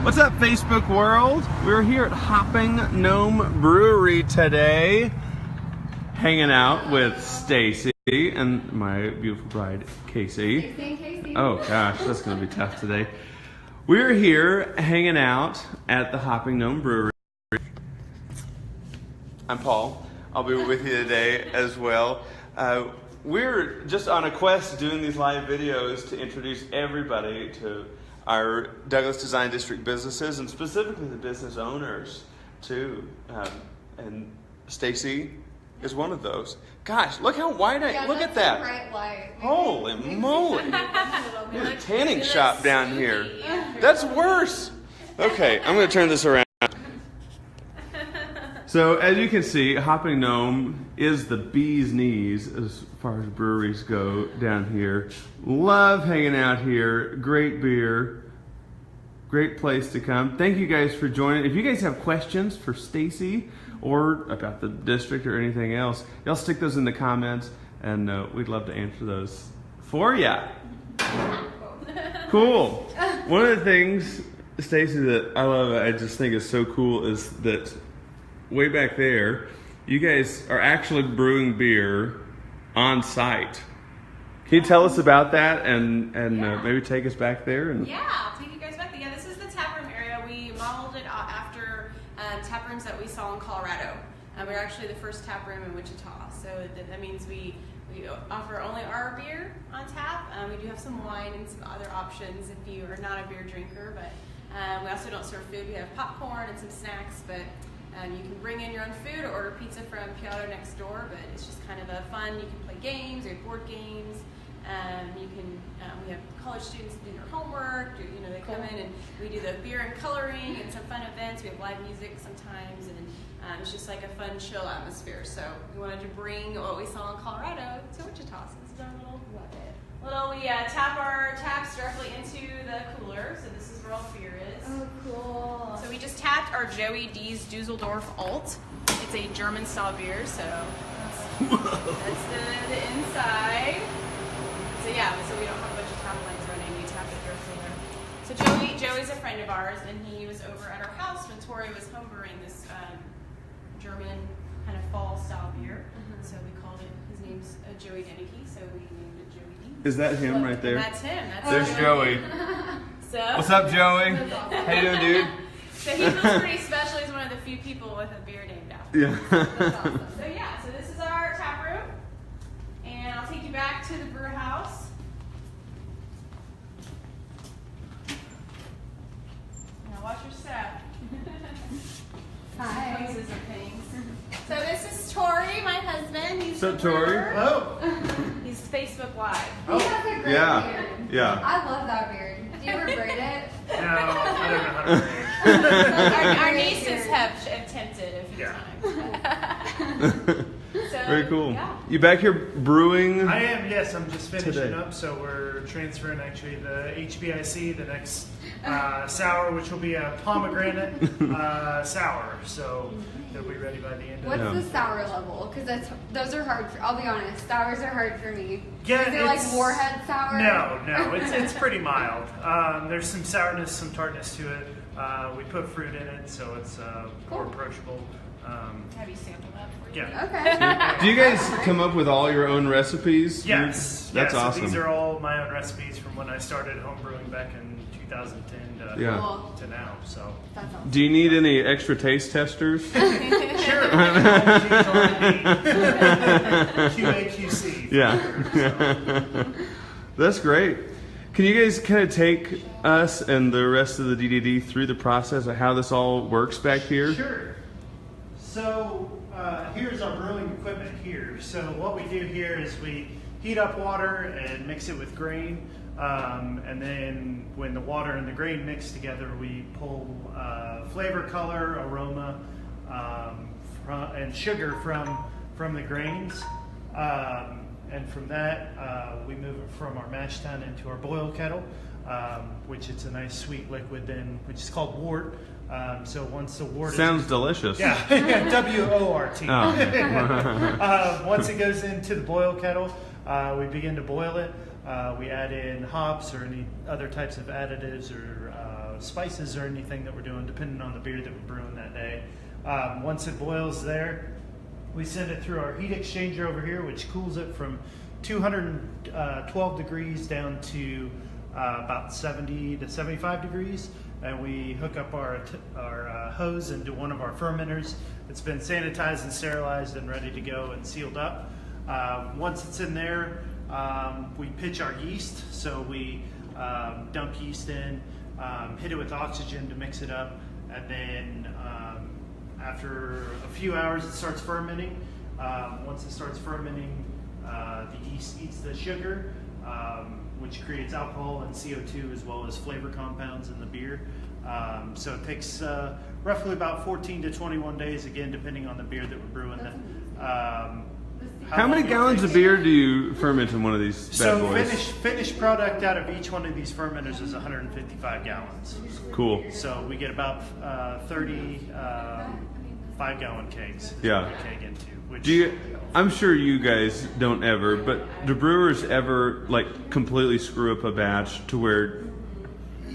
What's up, Facebook world? We're here at Hopping Gnome Brewery today, hanging out with Stacy and my beautiful bride, Kacey. Stacy and Kacey. Oh gosh, that's gonna be tough today. We're here hanging out at the Hopping Gnome Brewery. I'm Paul. I'll be with you today as well. We're just on a quest doing these live videos to introduce everybody to our Douglas Design District businesses, and specifically the business owners too. And Stacy is one of those. Gosh, look how wide look at that. Bright light. Holy moly. There's a tanning shop down here. That's worse. Okay, I'm going to turn this around. So as you can see, Hopping Gnome is the bee's knees as far as breweries go down here. Love hanging out here. Great beer. Great place to come. Thank you guys for joining. If you guys have questions for Stacy or about the district or anything else, y'all stick those in the comments and we'd love to answer those for ya. Cool. One of the things, Stacy, that I love, I just think is so cool is that way back there, you guys are actually brewing beer on site. Can you tell us about that and maybe take us back there? Yeah, I'll take you guys back there. Yeah, this is the taproom area. We modeled it after taprooms that we saw in Colorado. We're actually the first taproom in Wichita, so that means we offer only our beer on tap. We do have some wine and some other options if you are not a beer drinker, but we also don't serve food. We have popcorn and some snacks, but you can bring in your own food or order pizza from Piotr next door, but it's just kind of a fun. You can play games, we have board games. We have college students do their homework. They come in and we do the beer and coloring and some fun events. We have live music sometimes, and it's just like a fun, chill atmosphere. So we wanted to bring what we saw in Colorado to Wichita. So this is our we tap our taps directly into the cooler. So this is where all the beer is. Oh, cool. So we just tapped our Joey D's Dusseldorf Alt. It's a German style beer, so that's the inside. So yeah, so we don't have a bunch of tap lines running. We tap it directly there. So Joey's a friend of ours, and he was over at our house when Torrey was homebrewing this German kind of fall style beer. So we called it. His name's Joey Denicky, so we named it Joey D. Is that him right there? That's him. There's Joey. So what's up, Joey? Awesome. How you doing, dude? So he feels pretty special. He's one of the few people with a beer named after him. Yeah. That's awesome. So yeah, so this is our tap room, and I'll take you back to the brew house. Now watch your step. Hi. Poses or things. So this is Torrey, my husband. He's What's up, Torrey? Hello. He's Facebook Live. He has a great Yeah. beard. Yeah. I love that beard. Do you ever braid it? No, I don't know how to Our nieces have attempted a few times. So, Very cool. Yeah. You back here brewing? I am, yes. I'm just finishing Today. up, so we're transferring actually the HBIC, the next sour, which will be a pomegranate sour. So it'll be ready by the end of What's Yeah. the sour level? Because those are hard. I'll be honest. Sours are hard for me. Yeah, Is it like it's- Warhead sour? No, it's pretty mild. There's some sourness, some tartness to it. We put fruit in it, so it's more approachable. Have you sampled that for you? Yeah. Okay. Do you guys come up with all your own recipes? Yes. That's so awesome. These are all my own recipes from when I started homebrewing back in 2010 to, Yeah. Cool. to now. So That's awesome. Do you need any extra taste testers? sure. QA/QC. Yeah. That's great. Can you guys kind of take us and the rest of the DDD through the process of how this all works back here? Sure. So here's our brewing equipment here. So what we do here is we heat up water and mix it with grain. And then when the water and the grain mix together, we pull flavor, color, aroma, and sugar from the grains. And from that, we move it from our mash tun into our boil kettle, which it's a nice sweet liquid then, which is called wort. So once the wort Sounds delicious. Yeah, W-O-R-T. Oh. Once it goes into the boil kettle, we begin to boil it. We add in hops or any other types of additives or spices or anything that we're doing, depending on the beer that we're brewing that day. Once it boils there, we send it through our heat exchanger over here, which cools it from 212 degrees down to about 70 to 75 degrees. And we hook up our hose into one of our fermenters. It's been sanitized and sterilized and ready to go and sealed up. Once it's in there, we pitch our yeast. So we dump yeast in, hit it with oxygen to mix it up, and then after a few hours it starts fermenting. Once it starts fermenting, the yeast eats the sugar, which creates alcohol and CO2 as well as flavor compounds in the beer. So it takes roughly about 14 to 21 days, again, depending on the beer that we're brewing. How many gallons of beer do you ferment in one of these bad boys? Finished product out of each one of these fermenters is 155 gallons. Cool. So we get about 30 5-gallon kegs. Yeah. A keg into. Which, I'm sure you guys don't ever, but do brewers ever like completely screw up a batch to where,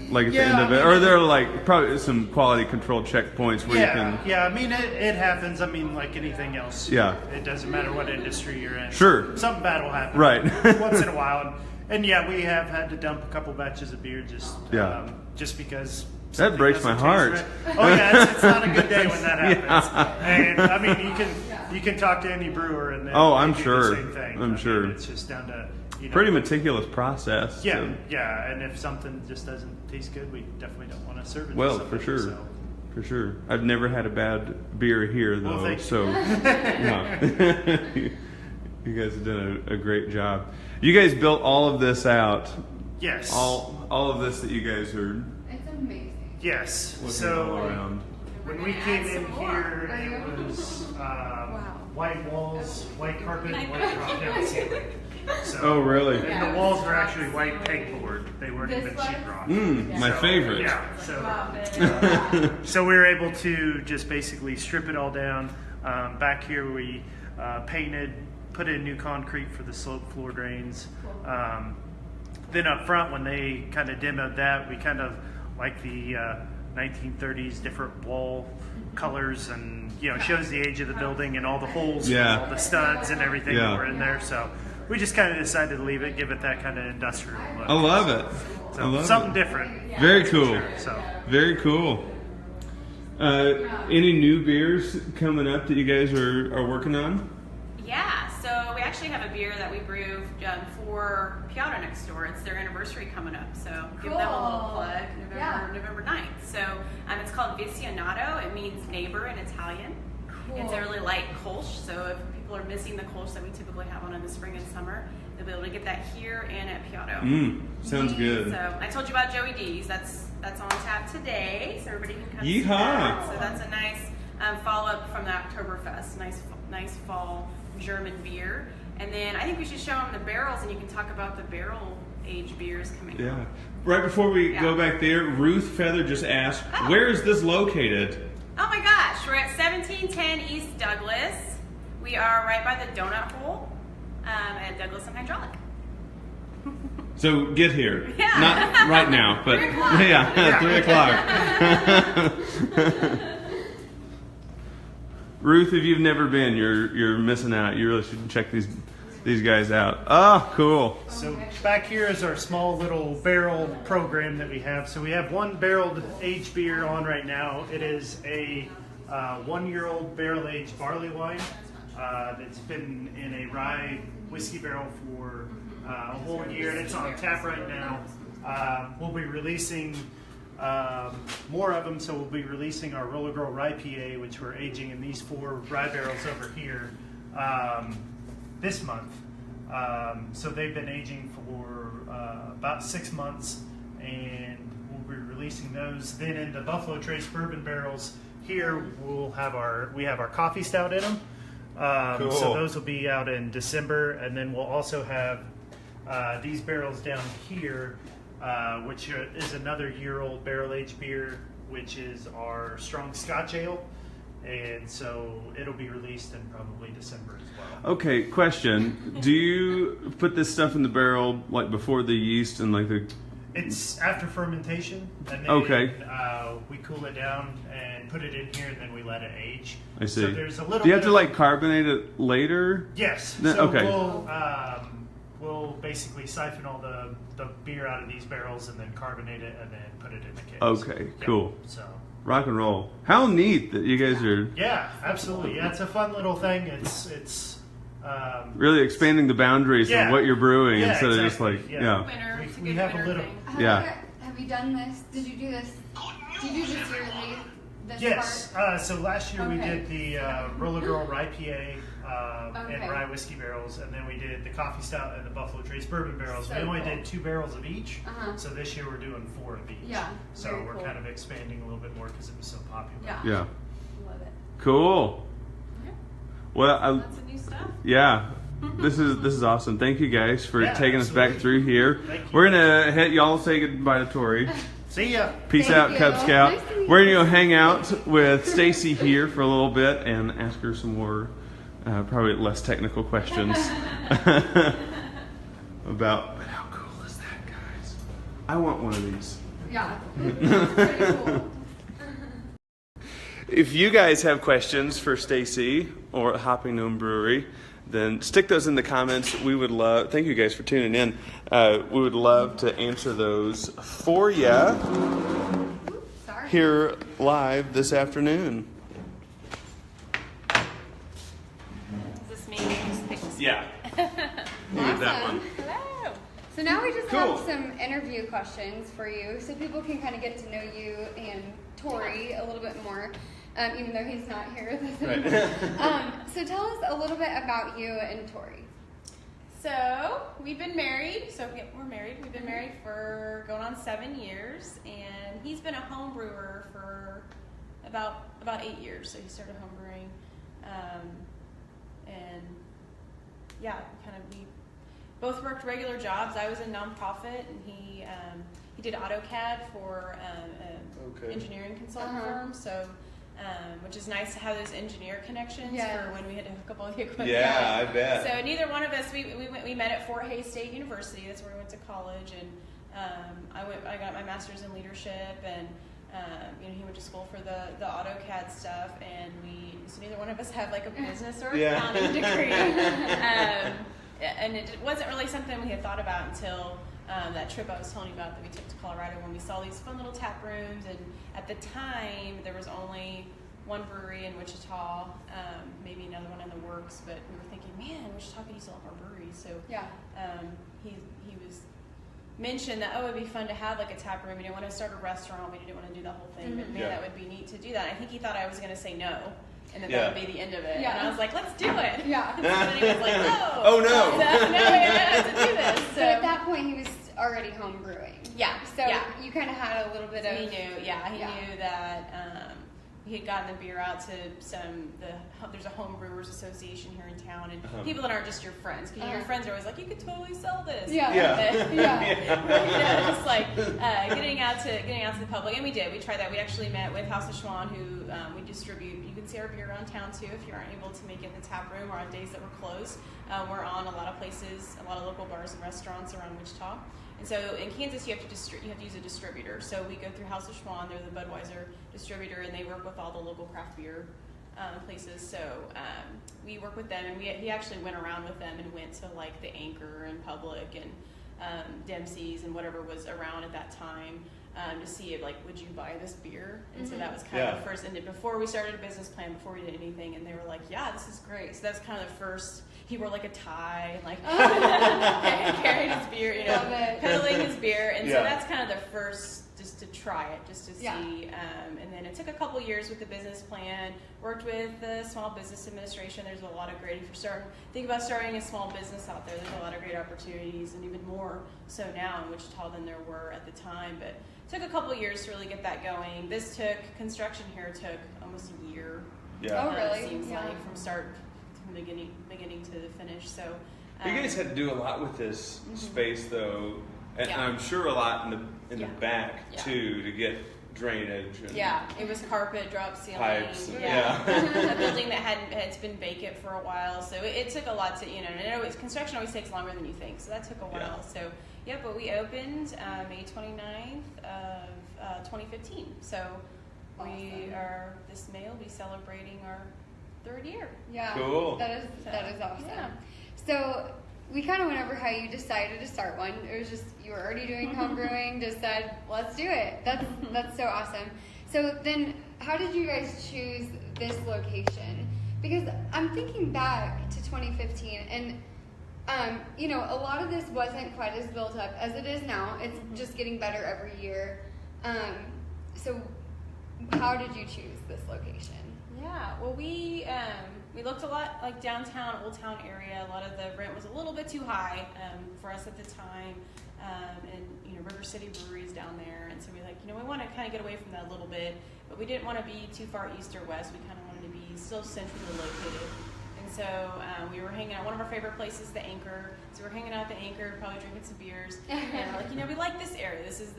like at the end of it, or are there like probably some quality control checkpoints where you can? Yeah, I mean it happens. I mean, like anything else. Yeah. It doesn't matter what industry you're in. Sure. Something bad will happen. Right. Once in a while, and yeah, we have had to dump a couple batches of beer just because. That breaks my heart. Right. Oh yeah, it's not a good day when that happens. And I mean, you can talk to any brewer and I'm they do sure. the same thing. I'm sure. It's just down to pretty meticulous process. Yeah, yeah. And if something just doesn't taste good, we definitely don't want to serve it. Well, to for somebody, sure. So. For sure. I've never had a bad beer here though. Well, thank so no. You guys have done a great job. You guys built all of this out. Yes. All of this that you guys are. It's amazing. Yes. Looking So all around. when we came in here, it was white walls, white carpet, white drop-down ceiling. So, Oh, really? And the walls were actually white pegboard. They weren't even sheetrock. My favorite. Yeah. So we were able to just basically strip it all down. Back here we painted, put in new concrete for the slope floor drains. Then up front, when they kind of demoed that, we kind of like the 1930s different wall colors, and shows the age of the building and all the holes, Yeah. all the studs and everything Yeah. that were in there. So we just kind of decided to leave it, give it that kind of industrial look. I love it. So I love something it. different. Very cool. So Very cool. Any new beers coming up that you guys are working on? Yeah, so we actually have a beer that we brew for Piotr next door. It's their anniversary coming up, so give them a little plug. November 9th. So it's called Visionato. It means neighbor in Italian. Cool. It's a really light kolsch, so if people are missing the kolsch that we typically have on in the spring and summer, they'll be able to get that here and at Piotr. Sounds good. So I told you about Joey D's. That's on tap today, so everybody can come see Yeehaw. that. So that's a nice follow-up from the Oktoberfest. Nice fall German beer. And then I think we should show them the barrels, and you can talk about the barrel-aged beers coming Yeah. out. Right before we go back there, Ruth Feather just asked, where is this located? Oh my gosh, we're at 1710 East Douglas. We are right by the donut hole at Douglas and Hydraulic. So get here. Yeah. Not right now, but 3 o'clock. yeah, 3 o'clock. Ruth, if you've never been, you're missing out. You really should check these guys out. Oh, cool. So back here is our small little barrel program that we have. So we have one barreled aged beer on right now. It is a 1-year-old barrel aged barley wine that's been in a rye whiskey barrel for a whole year, and it's on tap right now. We'll be releasing more of them, so we'll be releasing our Roller Girl Rye PA, which we're aging in these 4 rye barrels over here this month. So they've been aging for about 6 months, and we'll be releasing those. Then in the Buffalo Trace bourbon barrels here, we have our coffee stout in them. Cool. So those will be out in December, and then we'll also have these barrels down here, which is another year-old barrel-aged beer, which is our strong Scotch ale, and so it'll be released in probably December as well. Okay, question. Do you put this stuff in the barrel like before the yeast and like the... It's after fermentation, and then Okay. We cool it down and put it in here, and then we let it age. I see. So there's a little. Do you have bit to like carbonate it later? Yes. No, So okay. we'll basically siphon all the beer out of these barrels and then carbonate it and then put it in the kegs. Okay, cool. So. Rock and roll. How neat that you guys are Yeah, absolutely. Yeah, it's a fun little thing. It's really expanding the boundaries Yeah. of what you're brewing Yeah, instead of just exactly. like, Yeah. Winner. It's a We good have a winner little- thing. Yeah. Have you done this? Did you do this? Did you do this yearly? This Yes. part? So last year we Okay. did the Roller Girl Rye PA Okay. and rye whiskey barrels, and then we did the Coffee Stout and the Buffalo Trace bourbon barrels. So we only cool. did 2 barrels of each. Uh-huh. So this year we're doing 4 of each. Yeah, So very we're cool. kind of expanding a little bit more because it was so popular. Yeah. yeah. Love it. Cool. Yeah. Well, Lots of new stuff. yeah. This is awesome. Thank you guys for Yeah, taking us back absolutely. through here. Thank you. We're gonna hit y'all say goodbye to Tori. See ya. Peace Thank out, you. Cub Scout. Nice to meet We're you. gonna go hang out with Stacy here for a little bit and ask her some more, probably less technical questions about. But how cool is that, guys? I want one of these. Yeah. It's pretty cool. If you guys have questions for Stacy or Hopping Gnome Brewery, then stick those in the comments. We would love. Thank you guys for tuning in. We would love to answer those for you Sorry. here live this afternoon. Is this me? Just pick this. Yeah. You get that Awesome. one. Hello. So now we just Cool. have some interview questions for you, so people can kind of get to know you and Torrey a little bit more, even though he's not here with us anymore. So tell us a little bit about you and Torrey. So we've been married. So yeah, we're married. We've been married for going on 7 years, and he's been a home brewer for about 8 years. So he started home brewing, and yeah, we both worked regular jobs. I was in nonprofit, and he did AutoCAD for Okay. engineering consultant Uh-huh. firm. So. Which is nice to have those engineer connections Yes. for when we had to hook up all the equipment. Yeah, I bet. So neither one of us we met at Fort Hays State University. That's where we went to college, and I got my master's in leadership, and he went to school for the AutoCAD stuff, and so neither one of us have like a business or Yeah. accounting degree, and it wasn't really something we had thought about until. That trip I was telling you about that we took to Colorado, when we saw these fun little tap rooms, and at the time there was only one brewery in Wichita, maybe another one in the works, but we were thinking, man, Wichita could use a lot more breweries. So Yeah. he was mentioned that, it'd be fun to have like a tap room. We didn't want to start a restaurant, we didn't want to do that whole thing, but man, Yeah. that would be neat to do that. I think he thought I was going to say no, and then Yeah. that would be the end of it. Yeah. And I was like, let's do it. Yeah. And then he was like, no. Oh, no. So, no, we have to do this. So But at that point, he was already home brewing. yeah, So yeah. you kind of had a little bit of. He knew, he knew that he had gotten the beer out to there's a home brewers association here in town, and people that aren't just your friends, because your friends are always like, you could totally sell this. Yeah. Yeah. Yeah. Just like getting out to the public, and we did. We tried that. We actually met with House of Schwan, who we distribute. You can see our beer around town too if you aren't able to make it in the tap room or on days that we're closed. We're on a lot of places, a lot of local bars and restaurants around Wichita. And so in Kansas, you have to use a distributor. So we go through House of Schwan; they're the Budweiser distributor, and they work with all the local craft beer places. So we work with them, and he actually went around with them and went to like the Anchor and Public and Dempsey's and whatever was around at that time to see if like, would you buy this beer? And so that was kind of the first. And before we started a business plan, before we did anything, and they were like, yeah, this is great. So that's kind of the first. He wore like a tie, and like carrying his beer, peddling his beer, and so that's kind of the first, just to try it, just to see. And then it took a couple years with the business plan. Worked with the Small Business Administration. There's a lot of great, if you're think about starting a small business out there. There's a lot of great opportunities, and even more so now in Wichita than there were at the time. But it took a couple years to really get that going. Construction here took almost a year. Yeah. Oh, really? It seems Yeah. like from beginning to the finish. So You guys had to do a lot with this space, though, and Yeah. I'm sure a lot in the back Yeah. too, to get drainage. And it was carpet, drop ceiling, Pipes, a building that had been vacant for a while. So it took a lot to, and construction always takes longer than you think. So that took a while. So Yep, but we opened May 29th of 2015. So awesome. This May will be celebrating our 3rd year. Yeah. Cool. That is awesome. Yeah. So we kind of went over how you decided to start one. It was just, you were already doing home brewing, just said, let's do it. That's so awesome. So then how did you guys choose this location? Because I'm thinking back to 2015 and a lot of this wasn't quite as built up as it is now. It's just getting better every year. So how did you choose this location? Yeah, well, we looked a lot like downtown, Old Town area. A lot of the rent was a little bit too high for us at the time, and River City Brewery's down there, and so we we want to kind of get away from that a little bit, but we didn't want to be too far east or west. We kind of wanted to be still centrally located, and so we were hanging out. One of our favorite places, the Anchor. So we're hanging out at the Anchor, probably drinking some beers, and we're we like this area. This is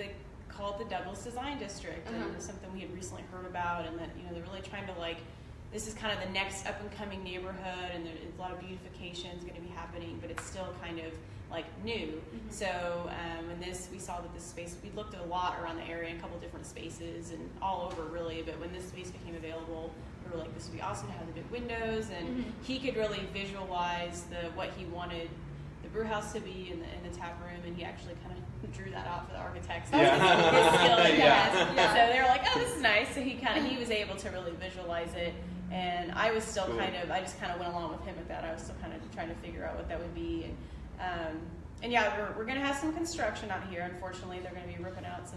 called the Douglas Design District, and it's something we had recently heard about, and that they're really trying to this is kind of the next up and coming neighborhood, and there's a lot of beautification is going to be happening, but it's still kind of new. So when we saw that this space, we looked at a lot around the area, a couple different spaces, and all over really. But when this space became available, we were like, this would be awesome to have the big windows, and he could really visualize what he wanted the brew house to be in the tap room, and he actually kind of drew that out for the architects. His skill he has. So they were like, oh, this is nice. So he was able to really visualize it, and I was still I just kind of went along with him with that. I was still kind of trying to figure out what that would be, and we're going to have some construction out here. Unfortunately, they're going to be ripping out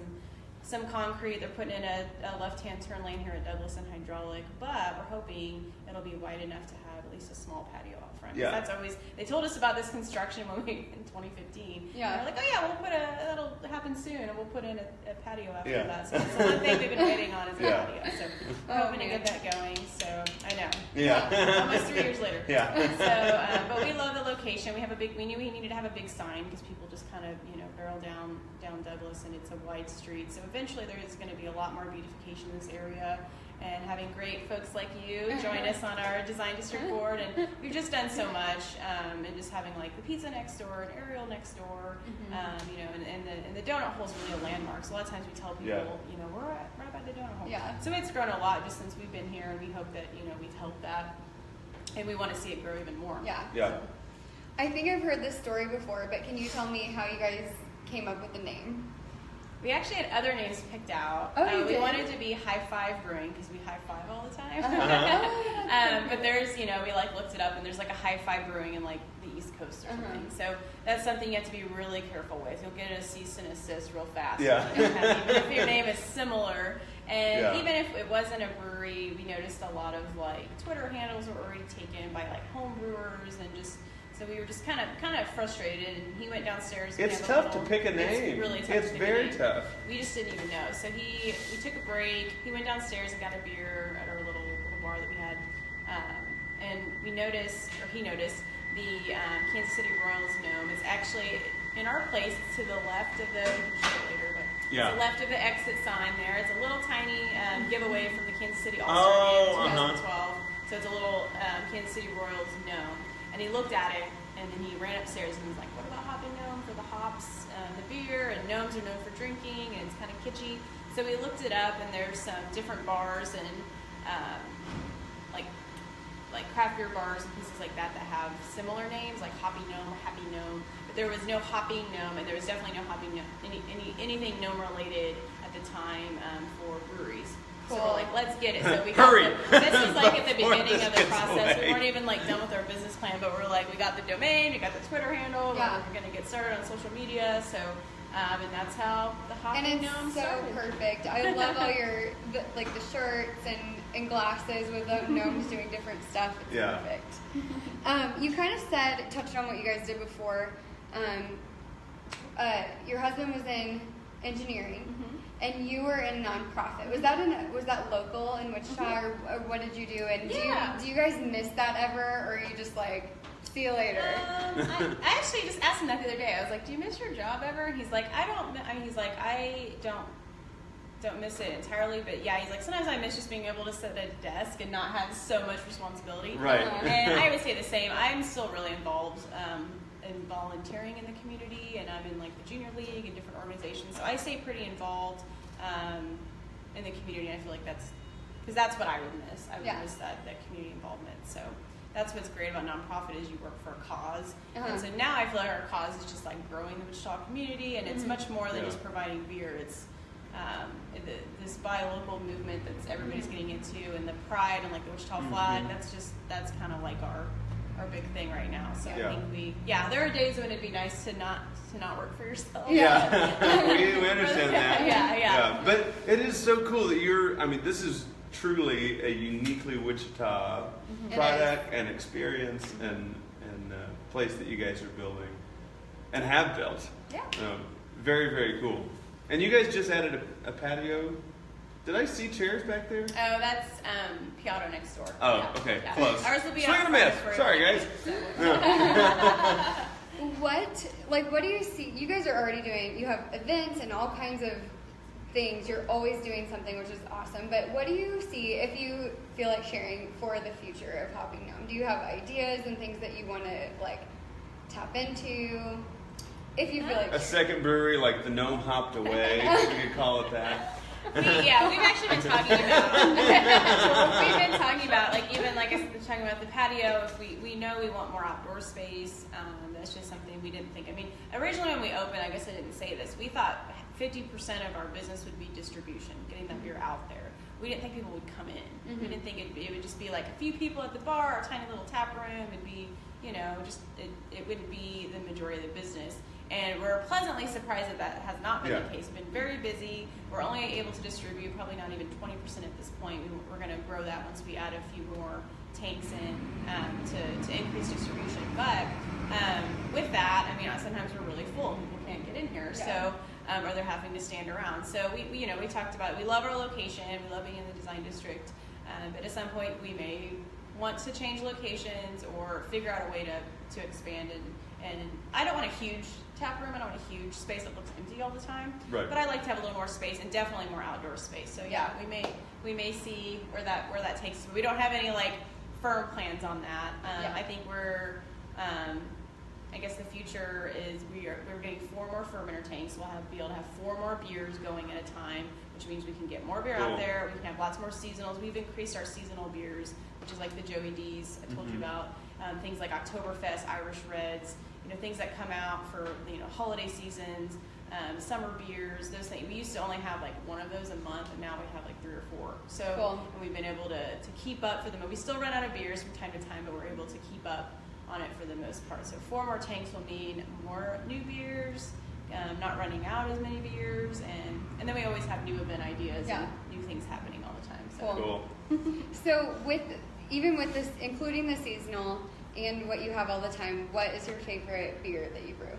some concrete. They're putting in a left-hand turn lane here at Douglas and Hydraulic, but we're hoping it'll be wide enough to have at least a small patio out front. Yeah. That's always, they told us about this construction in 2015. Yeah. And we're like, oh yeah, that'll happen soon, and we'll put in a patio after that. So that's the one thing we've been waiting on is a patio. So we're hoping to get that going. So I know. Yeah. Almost 3 years later. Yeah. So, but we love the location. We knew we needed to have a big sign because people just kind of, barrel down Douglas, and it's a wide street. So eventually there is going to be a lot more beautification in this area, and having great folks like you join us on our design district board, and we've just done so much, and just having the pizza next door and Ariel next door, and the donut hole is really a landmark. So a lot of times we tell people, we're right by the donut hole. Yeah. So it's grown a lot just since we've been here, and we hope that we've helped that, and we want to see it grow even more. Yeah. Yeah. I think I've heard this story before, but can you tell me how you guys came up with the name? We actually had other names picked out. We wanted to be High Five Brewing because we high five all the time. But there's, we looked it up, and there's a High Five Brewing in the East Coast or something. So that's something you have to be really careful with. You'll get a cease and assist real fast. Yeah. Even if your name is similar. And even if it wasn't a brewery, we noticed a lot of Twitter handles were already taken by home brewers, and just. So we were just kind of frustrated, and he went downstairs. It's tough to pick a name. It's really tough. It's very tough. We just didn't even know. So we took a break. He went downstairs and got a beer at our little bar that we had, and he noticed the Kansas City Royals gnome. It's actually in our place. It's to the left of the to the left of the exit sign there. It's a little tiny giveaway from the Kansas City All-Star Game in 2012. So it's a little Kansas City Royals gnome. And he looked at it, and then he ran upstairs, and he was like, what about Hopping Gnome for the hops, the beer, and gnomes are known for drinking, and it's kind of kitschy. So we looked it up, and there's some different bars and like craft beer bars and pieces like that have similar names, like Hopping Gnome or Happy Gnome. But there was no Hopping Gnome, and there was definitely no Hopping Gnome, anything gnome related at the time for breweries. So we're like, let's get it. So we hurry. This was at the beginning of the process. We weren't even done with our business plan, but we're we got the domain, we got the Twitter handle, we're going to get started on social media. So, and that's how the Hopping Gnome started. And it's so perfect. I love all your the shirts and glasses with the gnomes doing different stuff. It's perfect. You kind of touched on what you guys did before. Your husband was in engineering. And you were in a nonprofit. Was that local in Wichita, or what did you do? And do you guys miss that ever, or are you just see you later? I actually just asked him that the other day. I was like, do you miss your job ever? And he's like, I don't miss it entirely, but he's like, sometimes I miss just being able to sit at a desk and not have so much responsibility. Right. And I would say the same. I'm still really involved in volunteering in the community, and I'm in like the junior league and different organizations. So I stay pretty involved in the community. And I feel like that's what I would miss. I would miss that community involvement. So that's what's great about nonprofit is you work for a cause. And so now I feel like our cause is just like growing the Wichita community, and it's much more than just providing beer. It's this buy local movement that's everybody's getting into, and the pride and like the Wichita flag. That's kind of like our big thing right now. So I think there are days when it'd be nice to not work for yourself. Yeah, we understand that. Yeah. But it is so cool that this is truly a uniquely Wichita product and experience and place that you guys are building and have built. Yeah. Very, very cool. And you guys just added a patio. Did I see chairs back there? Oh, that's Piotto next door. Oh, okay, close. Ours will be Swing and a miss. Sorry, guys. What do you see? You guys are already doing, you have events and all kinds of things. You're always doing something, which is awesome. But what do you see if you feel like sharing for the future of Hopping Gnome? Do you have ideas and things that you want to tap into? If you feel like a second brewery like the Gnome Hopped Away, we could call it that. We've actually been talking about talking about the patio. If we know we want more outdoor space, that's just something we didn't think. Originally when we opened, I guess I didn't say this, we thought 50% of our business would be distribution, getting that beer out there. We didn't think people would come in. We didn't think it would just be like a few people at the bar, a tiny little tap room. It'd be, it wouldn't be the majority of the business. And we're pleasantly surprised that has not been the case. We've been very busy. We're only able to distribute probably not even 20% at this point. We're going to grow that once we add a few more tanks in to increase distribution. But with that, sometimes we're really full. People can't get in here, so or they're having to stand around. So we talked about it. We love our location. We love being in the design district. But at some point, we may want to change locations or figure out a way to expand and I don't want a huge tap room. I don't want a huge space that looks empty all the time. Right. But I like to have a little more space and definitely more outdoor space. So we may see where that takes us. We don't have any firm plans on that. I think we're I guess the future is we're getting 4 more fermenter tanks. We'll be able to have 4 more beers going at a time, which means we can get more beer out there. We can have lots more seasonals. We've increased our seasonal beers, which is like the Joey D's I told you about. Things like Oktoberfest, Irish Reds, things that come out for holiday seasons, summer beers, those things. We used to only have one of those a month, and now we have 3 or 4. So cool. And we've been able to keep up for them. We still run out of beers from time to time, but we're able to keep up on it for the most part. So 4 more tanks will mean more new beers, not running out as many beers, and then we always have new event ideas and new things happening all the time. So cool. So even with this, including the seasonal and what you have all the time, what is your favorite beer that you brew?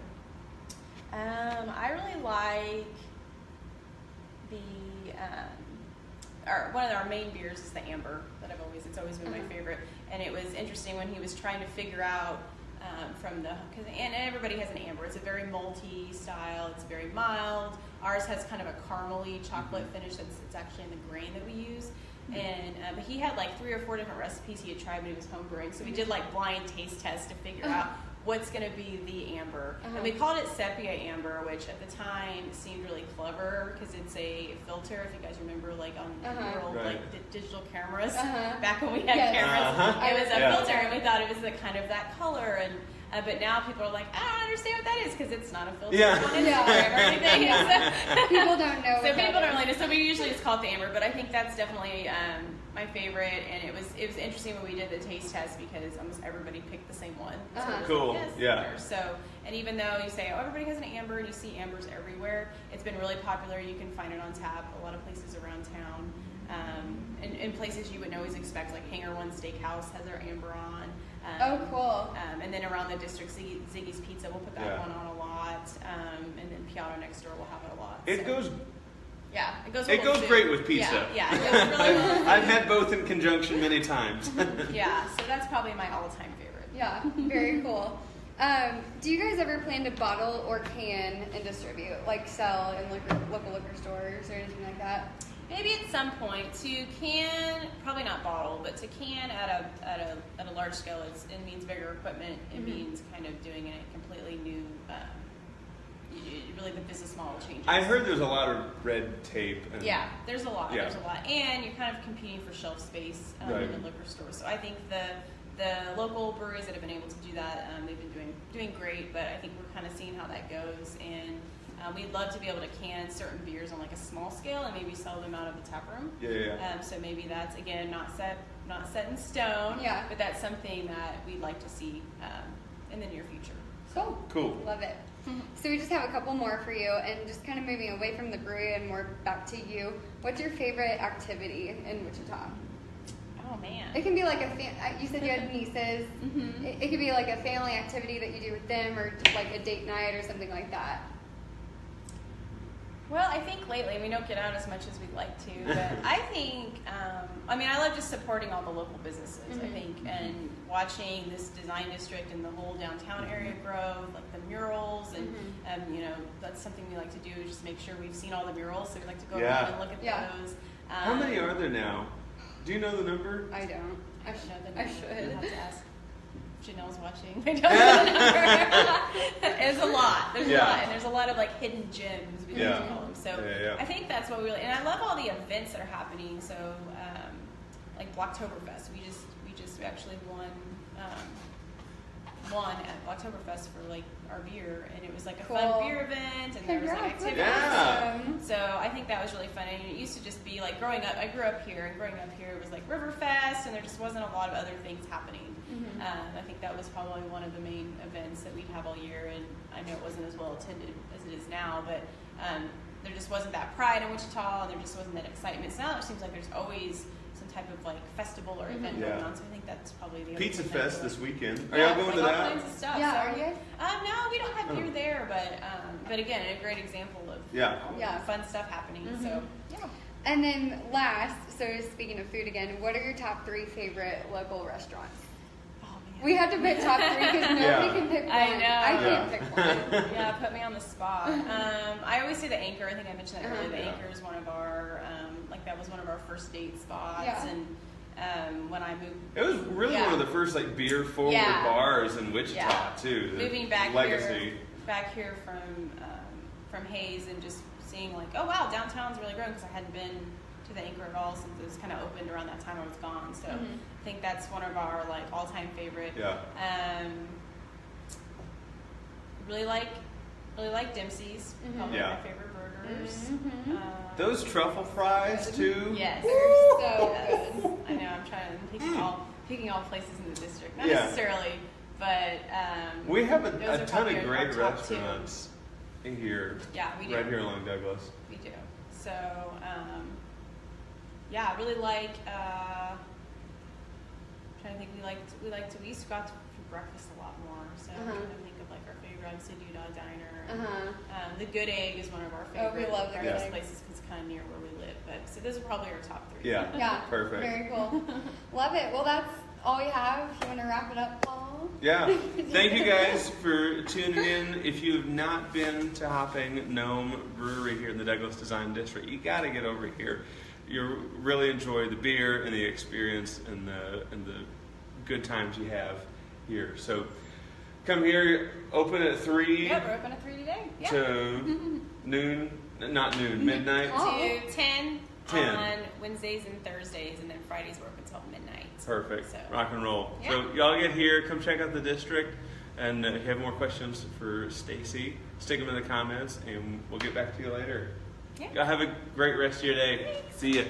I really like one of our main beers is the Amber that it's always been my favorite. And it was interesting when he was trying to figure out and everybody has an Amber. It's a very malty style. It's very mild. Ours has kind of a caramely chocolate finish. It's actually in the grain that we use. And but he had 3 or 4 different recipes he had tried when he was home brewing. So we did blind taste tests to figure out what's going to be the amber. And we called it sepia amber, which at the time seemed really clever because it's a filter. If you guys remember, on the old digital cameras back when we had cameras, it was a filter, and we thought it was the kind of that color. And but now people are like, I don't understand what that is because it's not a filter on Instagram or anything. So, people don't know. So people don't really know. So we usually just call it the amber, but I think that's definitely my favorite. And it was interesting when we did the taste test because almost everybody picked the same one. So cool. So and even though you say, everybody has an amber and you see ambers everywhere, it's been really popular. You can find it on tap a lot of places around town. In places you wouldn't always expect, like Hangar One Steakhouse has their amber on. Cool. And then around the district, Ziggy's Pizza will put that one on a lot. And then Piotto next door will have it a lot. It goes great with pizza. Yeah, it goes really well. I've had both in conjunction many times. Yeah, so that's probably my all-time favorite. Yeah, very cool. Do you guys ever plan to bottle or can and distribute, sell in local liquor stores or anything like that? maybe at some point to can, probably not bottle, but to can at a large scale, it means bigger equipment. It means kind of doing it completely new. Really, the business model changes. I heard there's a lot of red tape. And yeah, there's a lot. Yeah. There's a lot, and you're kind of competing for shelf space Right. in the liquor store. So I think the local breweries that have been able to do that, they've been doing great. But I think we're kind of seeing how that goes, and we'd love to be able to can certain beers on like a small scale and maybe sell them out of the tap room. Yeah. So maybe that's again not set in stone. Yeah. But that's something that we'd like to see in the near future. Cool. Love it. So we just have a couple more for you, and just kind of moving away from the brewery and more back to you. What's your favorite activity in Wichita? Oh man. It can be like you said you had nieces. Mm-hmm. It could be like a family activity that you do with them, or like a date night or something like that. Well, I think lately we don't get out as much as we'd like to, but I think, I love just supporting all the local businesses, I think, and watching this design district and the whole downtown area grow, like the murals, and that's something we like to do, just make sure we've seen all the murals, so we like to go around and look at those. How many are there now? Do you know the number? I don't. I should. You'll have to ask. Janelle's watching. I don't know the number. There's a lot. There's a lot, and there's a lot of like hidden gems, we like to call them. So I think that's what we really, and I love all the events that are happening. So like Blocktoberfest, we actually won at Blocktoberfest for like our beer, and it was like a fun beer event, and there was like activities. Yeah. So I think that was really fun. And it used to just be like growing up. I grew up here, and growing up here it was like Riverfest, and there just wasn't a lot of other things happening. I think that was probably one of the main events that we'd have all year, and I know it wasn't as well attended as it is now, but there just wasn't that pride in Wichita, and there just wasn't that excitement. So now it seems like there's always some type of like festival or event going on, so I think that's probably the Pizza Fest this weekend. Are y'all y'all going to all that? kinds of stuff. Yeah, so, are you? No, we don't have beer there, but again, a great example of fun stuff happening. So yeah. And then last, so speaking of food again, what are your top 3 favorite local restaurants? We had to pick top 3 because nobody can pick one. I know. I can't pick one. Yeah, put me on the spot. I always say the Anchor. I think I mentioned that earlier. The Anchor is one of our, that was one of our first date spots. Yeah. And when I moved, it was really one of the first like beer forward bars in Wichita too. Moving back legacy. here from Hayes, and just seeing like, oh wow, downtown's really growing, because I hadn't been to the Anchor at all since it was kind of opened around that time I was gone. So I think that's one of our like all-time favorite. Really like Dempsey's. Probably my favorite burgers. Those truffle fries too. Yes. They're so good. I know. I'm picking all places in the district, not necessarily, but we have those a are ton probably of our great top restaurants here. Yeah, we do. Right here along Douglas. We do. So, I really like. Trying to think, we used to go out for breakfast a lot more. So I'm trying to think of like our favorite. Obviously, Doodah Diner. The Good Egg is one of our favorite. We love the Good Egg places because it's kind of near where we live. But so those are probably our top 3. Yeah. Perfect. Very cool. Love it. Well, that's all we have. If you want to wrap it up, Paul. Yeah. Thank you guys for tuning in. If you have not been to Hopping Gnome Brewery here in the Douglas Design District, you got to get over here. You'll really enjoy the beer and the experience and the good times you have here. So come here, open at 3. Yeah, we're open at 3 today. Yeah. To noon, not noon, midnight. To 10 on Wednesdays and Thursdays, and then Fridays we're open until midnight. Perfect. So, rock and roll. Yeah. So y'all get here, come check out the district, and if you have more questions for Stacy, stick them in the comments, and we'll get back to you later. Yeah. Y'all have a great rest of your day. Thanks. See ya.